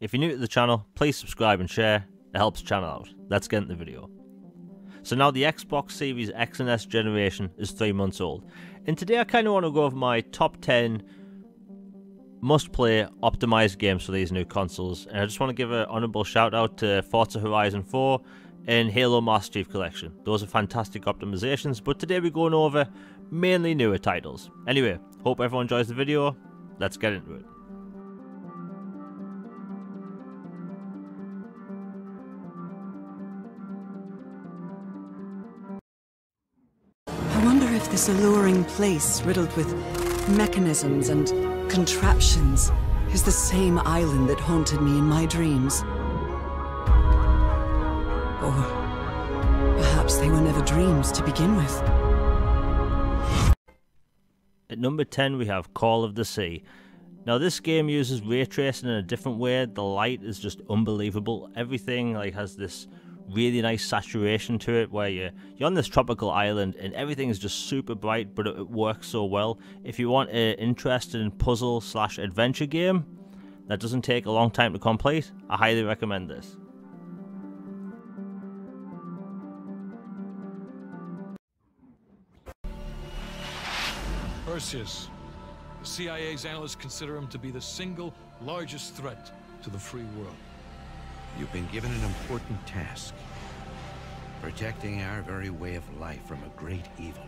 If you're new to the channel, please subscribe and share, it helps the channel out. Let's get into the video. So now the Xbox Series X and S generation is 3 months old, and today I kind of want to go over my top 10 must-play optimized games for these new consoles, and I just want to give an honourable shout out to Forza Horizon 4 and Halo Master Chief Collection. Those are fantastic optimizations, but today we're going over mainly newer titles. Anyway, hope everyone enjoys the video, let's get into it. I wonder if this alluring place riddled with mechanisms and contraptions is the same island that haunted me in my dreams. Or perhaps they were never dreams to begin with. At number 10 we have Call of the Sea. Now this game uses ray tracing in a different way. The light is just unbelievable. Everything has this really nice saturation to it, where you're on this tropical island and everything is just super bright, but it works so well. If you want an interesting puzzle/adventure game that doesn't take a long time to complete, I highly recommend this. Perseus. The CIA's analysts consider him to be the single largest threat to the free world. You've been given an important task. Protecting our very way of life from a great evil.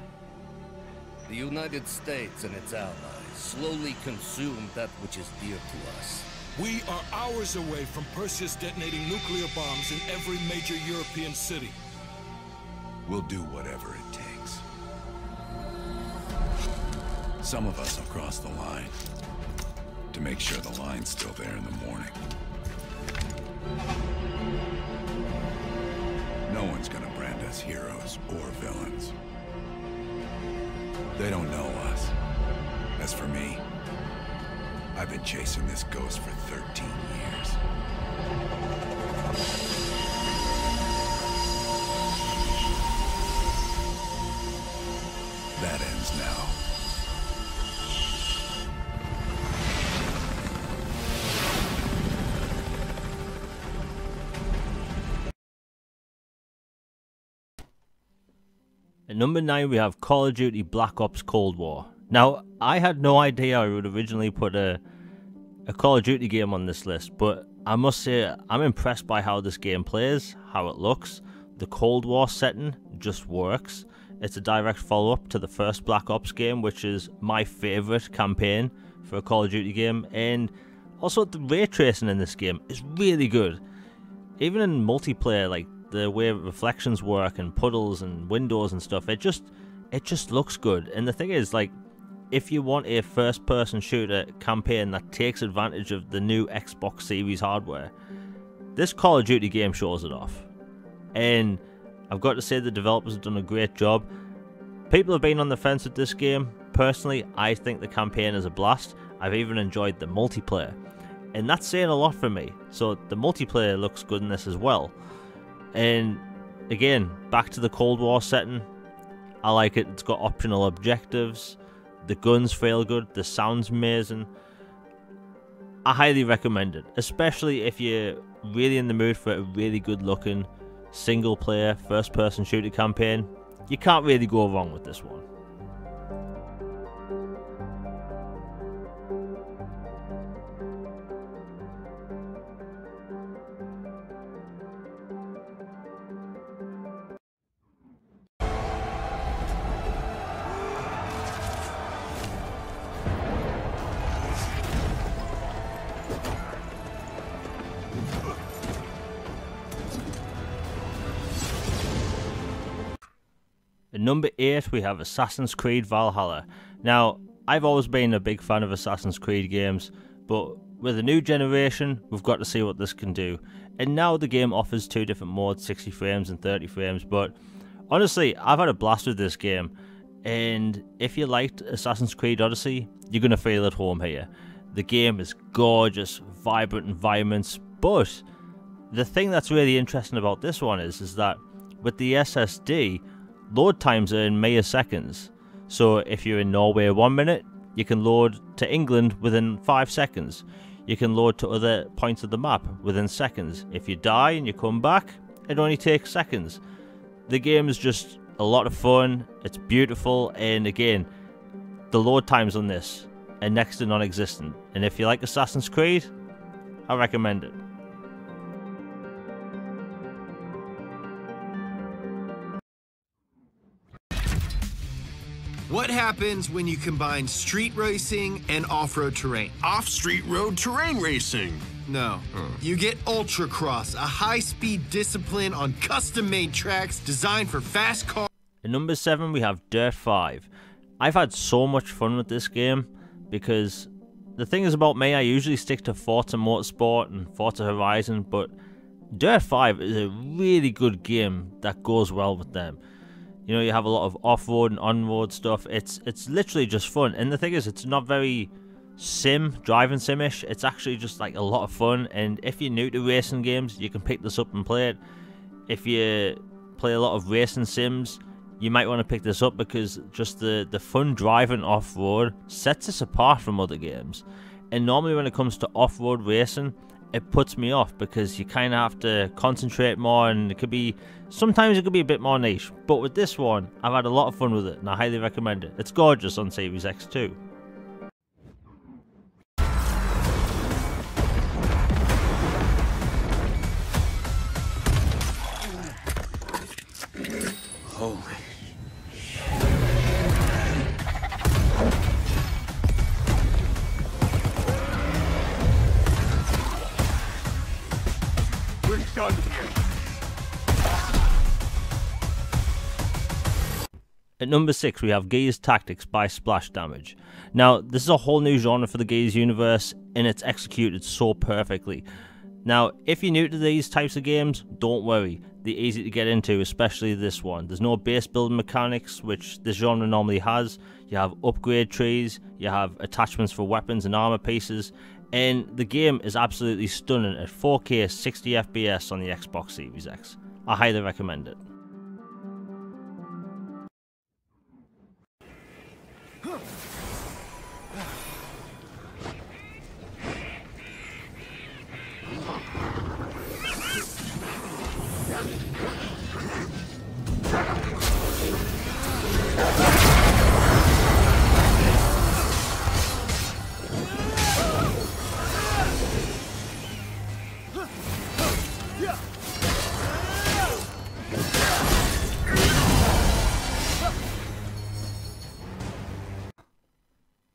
The United States and its allies slowly consume that which is dear to us. We are hours away from Perseus detonating nuclear bombs in every major European city. We'll do whatever it takes. Some of us will cross the line to make sure the line's still there in the morning. No one's gonna brand us heroes or villains. They don't know us. As for me, I've been chasing this ghost for 13 years. That ends now. At number 9 we have Call of Duty Black Ops Cold War. Now, I had no idea I would originally put a Call of Duty game on this list, but I must say I'm impressed by how this game plays, how it looks. The Cold War setting just works. It's a direct follow-up to the first Black Ops game, which is my favourite campaign for a Call of Duty game, and also the ray tracing in this game is really good. Even in multiplayer, the way reflections work and puddles and windows and stuff, it just looks good. And the thing is, if you want a first-person shooter campaign that takes advantage of the new Xbox Series hardware, this Call of Duty game shows it off. And I've got to say the developers have done a great job. People have been on the fence with this game. Personally, I think the campaign is a blast. I've even enjoyed the multiplayer, and that's saying a lot for me. So the multiplayer looks good in this as well. And again, back to the Cold War setting, I like it. It's got optional objectives, the guns feel good, the sound's amazing. I highly recommend it, especially if you're really in the mood for a really good looking single player first person shooter campaign. You can't really go wrong with this one. At number 8 we have Assassin's Creed Valhalla. Now, I've always been a big fan of Assassin's Creed games, but with a new generation we've got to see what this can do. And now the game offers 2 different modes, 60 frames and 30 frames, but honestly I've had a blast with this game. And if you liked Assassin's Creed Odyssey, you're going to feel at home here. The game is gorgeous, vibrant environments, but the thing that's really interesting about this one is that with the SSD, load times are in mere seconds. So if you're in Norway 1 minute, you can load to England within 5 seconds. you can load to other points of the map within seconds. If you die and you come back, it only takes seconds. The game is just a lot of fun, it's beautiful, and again, the load times on this are next to non-existent. And if you like Assassin's Creed, I recommend it. What happens when you combine street racing and off-road terrain? Off-street road terrain racing. No. You get Ultracross, a high-speed discipline on custom-made tracks designed for fast cars. At number 7, we have Dirt 5. I've had so much fun with this game because the thing is about me, I usually stick to Forza Motorsport and Forza Horizon, but Dirt 5 is a really good game that goes well with them. You know, you have a lot of off-road and on-road stuff. It's literally just fun. And the thing is, it's not very driving sim-ish. It's actually just like a lot of fun. And if you're new to racing games, you can pick this up and play it. If you play a lot of racing sims, you might want to pick this up because just the fun driving off-road sets us apart from other games. And normally when it comes to off-road racing, it puts me off because you kind of have to concentrate more, and sometimes it could be a bit more niche. But with this one, I've had a lot of fun with it and I highly recommend it. It's gorgeous on Series X too. Holy. We're done here. At number 6, we have Gears Tactics by Splash Damage. Now, this is a whole new genre for the Gears universe, and it's executed so perfectly. Now, if you're new to these types of games, don't worry. They're easy to get into, especially this one. There's no base building mechanics, which this genre normally has. You have upgrade trees, you have attachments for weapons and armor pieces, and the game is absolutely stunning at 4K 60 FPS on the Xbox Series X. I highly recommend it.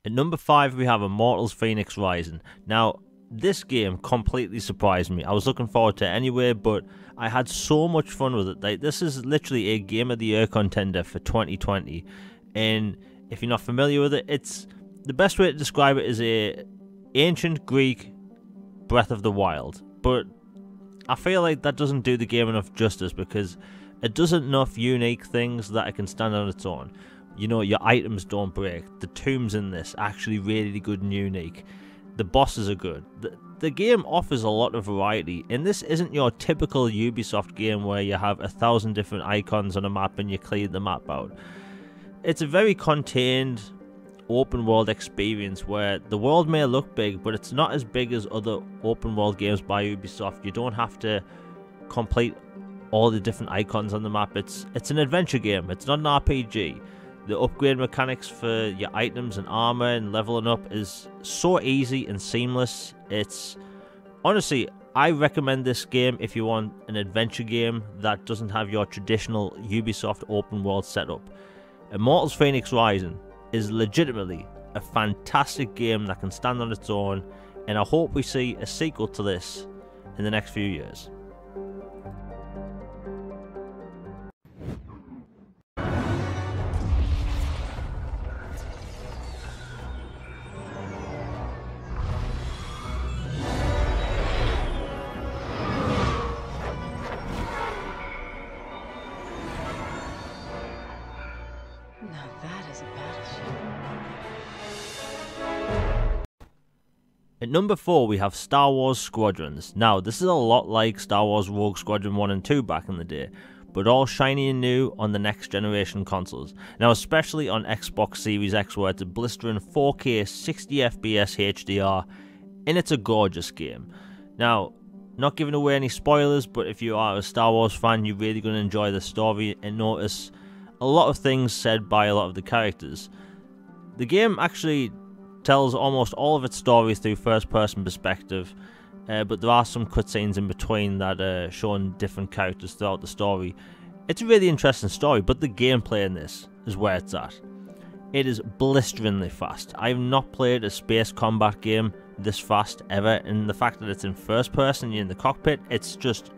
At number 5, we have Immortals Fenyx Rising. Now, this game completely surprised me. I was looking forward to it anyway, but I had so much fun with it. Like, this is literally a Game of the Year contender for 2020. And if you're not familiar with it, it's the best way to describe it is a ancient Greek Breath of the Wild. But I feel like that doesn't do the game enough justice because it does enough unique things that it can stand on its own. You know, your items don't break. The tombs in this are actually really good and unique. The bosses are good. The game offers a lot of variety, and this isn't your typical Ubisoft game where you have 1,000 different icons on a map and you clear the map out. It's a very contained, open world experience where the world may look big, but it's not as big as other open world games by Ubisoft. You don't have to complete all the different icons on the map. It's an adventure game. It's not an RPG. The upgrade mechanics for your items and armor and leveling up is so easy and seamless. It's honestly, I recommend this game if you want an adventure game that doesn't have your traditional Ubisoft open world setup. Immortals Fenyx Rising is legitimately a fantastic game that can stand on its own, and I hope we see a sequel to this in the next few years. At number 4, we have Star Wars Squadrons. Now, this is a lot like Star Wars Rogue Squadron 1 and 2 back in the day, but all shiny and new on the next generation consoles. Now, especially on Xbox Series X, where it's a blistering 4K 60 FPS HDR, and it's a gorgeous game. Now, not giving away any spoilers, but if you are a Star Wars fan, you're really going to enjoy the story and notice a lot of things said by a lot of the characters. The game actually tells almost all of its story through first-person perspective, but there are some cutscenes in between that are showing different characters throughout the story. It's a really interesting story, but the gameplay in this is where it's at. It is blisteringly fast. I have not played a space combat game this fast ever, and the fact that it's in first person, you're in the cockpit, it's just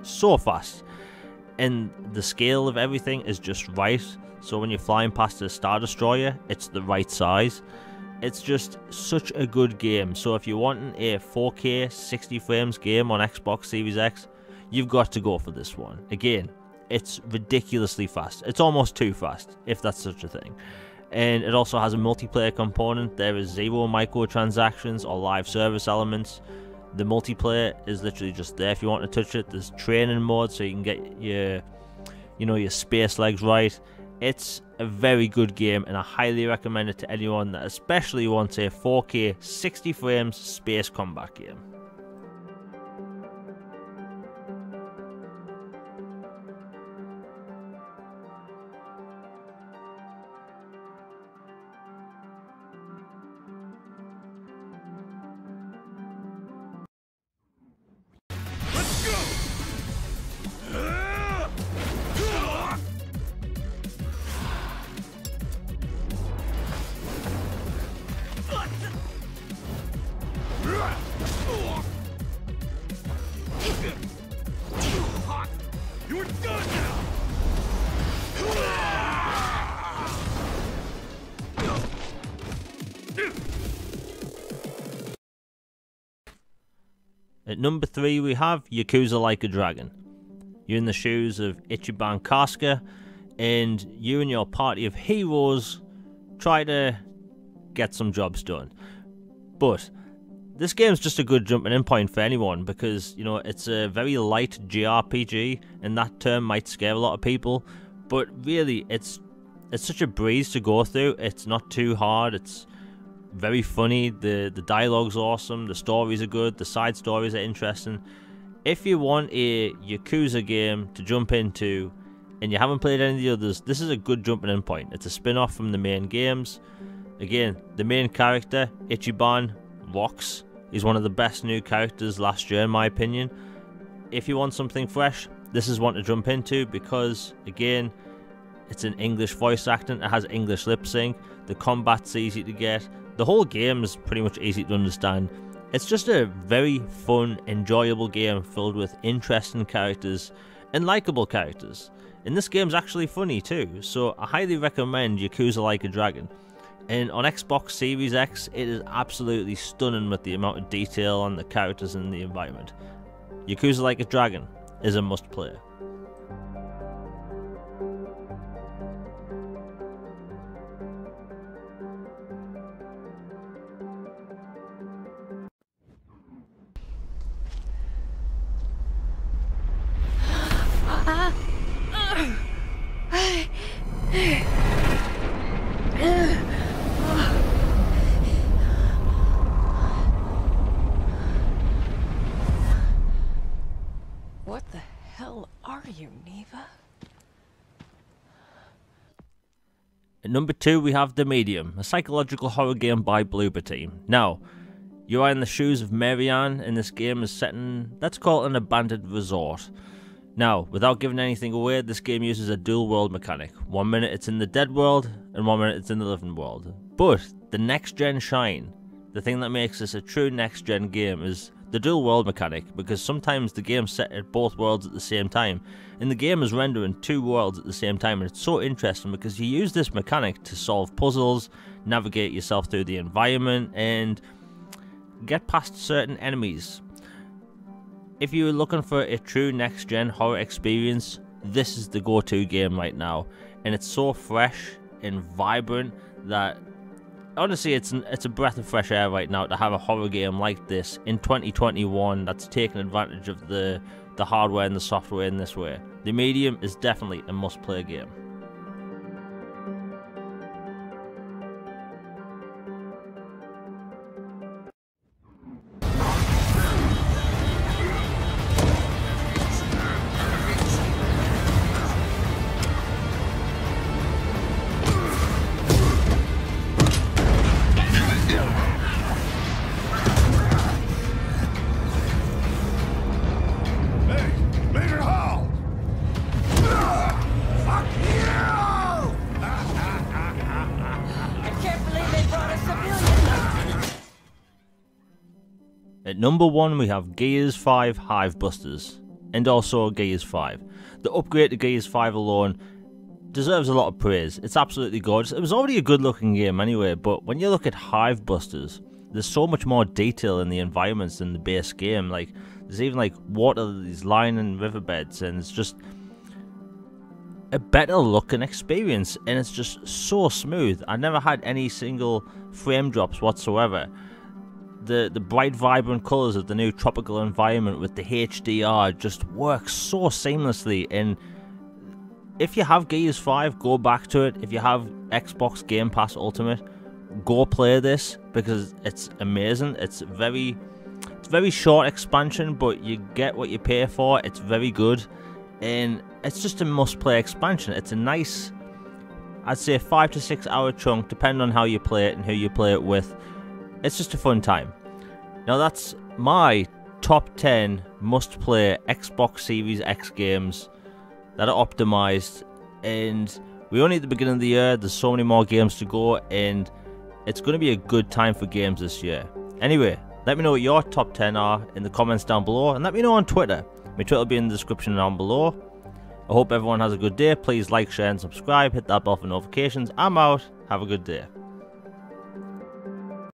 so fast. And the scale of everything is just right, so when you're flying past a Star Destroyer, it's the right size. It's just such a good game. So if you're wanting a 4K 60 frames game on Xbox Series X, you've got to go for this one. Again, it's ridiculously fast. It's almost too fast, if that's such a thing. And it also has a multiplayer component. There is 0 microtransactions or live service elements. The multiplayer is literally just there if you want to touch it. There's training mode so you can get your, your space legs right. It's a very good game, and I highly recommend it to anyone that especially wants a 4K 60 frames space combat game. You're done now! At number 3 we have Yakuza Like a Dragon. You're in the shoes of Ichiban Kasuga, and you and your party of heroes try to get some jobs done. But this game's just a good jumping in point for anyone because, it's a very light JRPG, and that term might scare a lot of people, but really it's such a breeze to go through. It's not too hard, it's very funny, the dialogue's awesome, the stories are good, the side stories are interesting. If you want a Yakuza game to jump into and you haven't played any of the others, this is a good jumping in point. It's a spin-off from the main games. Again, the main character, Ichiban, rocks. He's one of the best new characters last year in my opinion. If you want something fresh, this is one to jump into because, again, it's an English voice acting, it has English lip sync, the combat's easy to get, the whole game is pretty much easy to understand. It's just a very fun, enjoyable game filled with interesting characters and likable characters. And this game's actually funny too, so I highly recommend Yakuza Like a Dragon. And on Xbox Series X, it is absolutely stunning with the amount of detail on the characters and the environment. Yakuza Like a Dragon is a must play. What the hell are you, Neva? At number 2 we have The Medium, a psychological horror game by Bloober Team. Now, you are in the shoes of Marianne, and this game is set in, let's call it an abandoned resort. Now, without giving anything away, this game uses a dual world mechanic. 1 minute it's in the dead world, and 1 minute it's in the living world. But the next gen shine, the thing that makes this a true next gen game, is the dual world mechanic, because sometimes the game's set at both worlds at the same time, and the game is rendering 2 worlds at the same time, and it's so interesting because you use this mechanic to solve puzzles, navigate yourself through the environment, and get past certain enemies. If you're looking for a true next-gen horror experience, this is the go-to game right now, and it's so fresh and vibrant that honestly it's a breath of fresh air right now to have a horror game like this in 2021 that's taking advantage of the hardware and the software in this way. The Medium is definitely a must-play game. Number 1, we have Gears 5 Hive Busters, and also Gears 5. The upgrade to Gears 5 alone deserves a lot of praise. It's absolutely gorgeous. It was already a good looking game anyway, but when you look at Hive Busters, there's so much more detail in the environments than the base game. Like, there's even like water, these lining riverbeds, and it's just a better looking experience, and it's just so smooth. I never had any single frame drops whatsoever. The bright vibrant colours of the new tropical environment with the HDR just works so seamlessly. And if you have Gears 5, go back to it. If you have Xbox Game Pass Ultimate, go play this, because it's amazing. It's very short expansion, but you get what you pay for. It's very good, and it's just a must-play expansion. It's a nice, I'd say, 5 to 6 hour chunk, depending on how you play it and who you play it with. It's just a fun time. Now that's my top 10 must-play Xbox Series X games that are optimized, and we're only at the beginning of the year. There's so many more games to go, and it's going to be a good time for games this year. Anyway, let me know what your top 10 are in the comments down below, and let me know on Twitter. My Twitter will be in the description down below. I hope everyone has a good day. Please like, share, and subscribe. Hit that bell for notifications. I'm out. Have a good day.